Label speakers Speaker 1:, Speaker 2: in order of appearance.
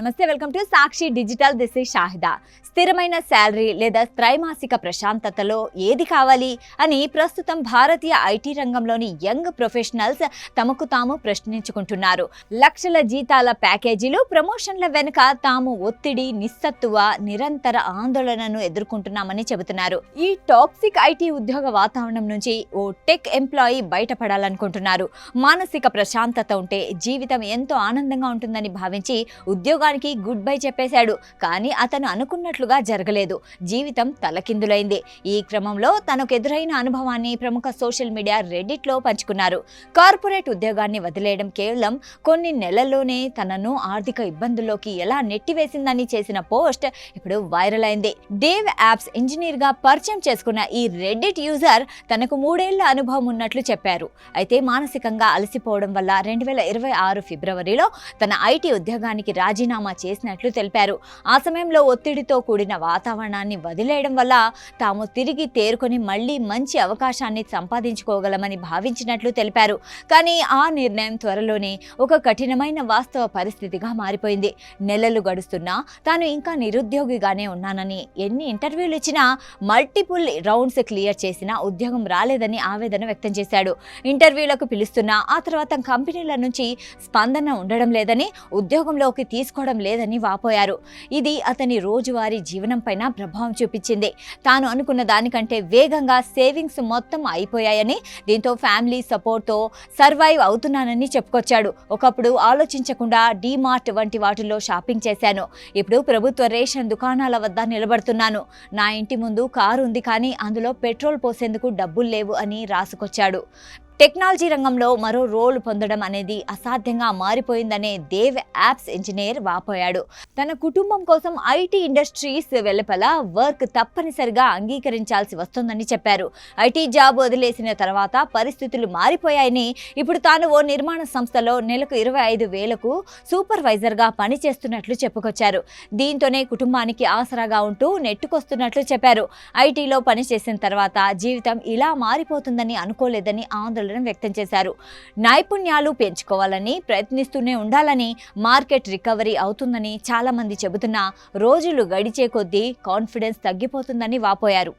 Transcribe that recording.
Speaker 1: నమస్తే, welcome to Sakshi digital. This is Shahida. స్థిరమైన salary లేదా త్రైమాసిక ప్రశాంతతలో ఏది కావాలి అని ప్రస్తుతం భారతీయ ఐటీ రంగంలోని యంగ్ ప్రొఫెషనల్స్ తమకు తాము ప్రశ్నించుకుంటున్నారు. లక్షల జీతాల ప్యాకేజీలు, ప్రమోషన్ల వెనుక తాము ఒత్తిడి, నిస్సత్తువ, నిరంతర ఆందోళనను ఎదుర్కొంటున్నామని చెబుతున్నారు. ఈ టాక్సిక్ ఐటీ ఉద్యోగ వాతావరణం నుంచి ఓ టెక్ ఎంప్లాయీ బయటపడాలనుకుంటున్నారు. మానసిక ప్రశాంతత ఉంటే జీవితం ఎంతో ఆనందంగా ఉంటుందని భావించి ఉద్యోగానికి గుడ్ బై చెప్పేశాడు. కానీ అతను అనుకున్నట్లుగా జరగలేదు. జీవితం తలకిందులైంది. ఈ క్రమంలో తనకు ఎదురైన అనుభవాన్ని ప్రముఖ సోషల్ మీడియా రెడ్డిట్ లో పంచుకున్నారు. కార్పొరేట్ ఉద్యోగాన్ని వదిలేయడం కేవలం కొన్ని నెలల్లోనే తనను ఆర్థిక ఇబ్బందుల్లోకి ఎలా నెట్టివేసిందని చేసిన పోస్ట్ ఇప్పుడు వైరల్ అయింది. డేవ్ యాప్స్ ఇంజనీర్ గా పరిచయం చేసుకున్న ఈ రెడ్డిట్ యూజర్ తనకు 3 ఏళ్ల అనుభవం ఉన్నట్లు చెప్పారు. అయితే మానసికంగా అలసిపోవడం వల్ల 2026 ఫిబ్రవరిలో తన ఐటీ ఉద్యోగానికి రాజీనామా చేసినట్లు తెలిపారు. ఆ సమయంలో ఒత్తిడితో కూడిన వాతావరణాన్ని వదిలేయడం వల్ల తాము తిరిగి తేరుకొని మళ్లీ మంచి అవకాశాన్ని సంపాదించుకోగలమని భావించినట్లు తెలిపారు. కానీ ఆ నిర్ణయం త్వరలోనే ఒక కఠినమైన వాస్తవ పరిస్థితిగా మారిపోయింది. నెలలు గడుస్తున్నా తాను ఇంకా నిరుద్యోగిగానే ఉన్నానని, ఎన్ని ఇంటర్వ్యూలు ఇచ్చినా మల్టిపుల్ రౌండ్స్ క్లియర్ చేసినా ఉద్యోగం రాలేదని ఆవేదన వ్యక్తం చేశాడు. ఇంటర్వ్యూలకు పిలుస్తున్నా ఆ తర్వాత కంపెనీల నుంచి స్పందన ఉండడం లేదని, ఉద్యోగంలోకి తీసుకోవడం లేదని వాపోయారు. ఇది అతని రోజువారీ జీవనం పైన ప్రభావం చూపించింది. తాను అనుకున్న దానికంటే వేగంగా సేవింగ్స్ మొత్తం అయిపోయాయని, దీంతో ఫ్యామిలీ సపోర్ట్తో సర్వైవ్ అవుతున్నానని చెప్పుకొచ్చాడు. ఒకప్పుడు ఆలోచించకుండా డీమార్ట్ వంటి వాటిల్లో షాపింగ్ చేశాను. ఇప్పుడు ప్రభుత్వ రేషన్ దుకాణాల వద్ద నిలబడుతున్నాను. నా ఇంటి ముందు కారు ఉంది, కానీ అందులో పెట్రోల్ పోసేందుకు డబ్బులు లేవు అని రాసుకొచ్చాడు. టెక్నాలజీ రంగంలో మరో రోల్ పొందడం అనేది అసాధ్యంగా మారిపోయిందనే దేవ్ యాప్స్ ఇంజనీర్ వాపోయాడు. తన కుటుంబం కోసం ఐటీ ఇండస్ట్రీస్ వెలుపల వర్క్ తప్పనిసరిగా అంగీకరించాల్సి వస్తుందని చెప్పారు. ఐటీ జాబ్ వదిలేసిన తర్వాత పరిస్థితులు మారిపోయాయని, ఇప్పుడు తాను ఓ నిర్మాణ సంస్థలో నెలకు 25,000కు సూపర్వైజర్గా పనిచేస్తున్నట్లు చెప్పుకొచ్చారు. దీంతోనే కుటుంబానికి ఆసరాగా ఉంటూ నెట్టుకొస్తున్నట్లు చెప్పారు. ఐటీలో పనిచేసిన తర్వాత జీవితం ఇలా మారిపోతుందని అనుకోలేదని ఆందోళన వ్యక్తం చేశారు. నైపుణ్యాలు పెంచుకోవాలని ప్రయత్నిస్తూనే ఉండాలని, మార్కెట్ రికవరీ అవుతుందని చాలా మంది చెబుతున్నా రోజులు గడిచే కొద్దీ కాన్ఫిడెన్స్ తగ్గిపోతుందని వాపోయారు.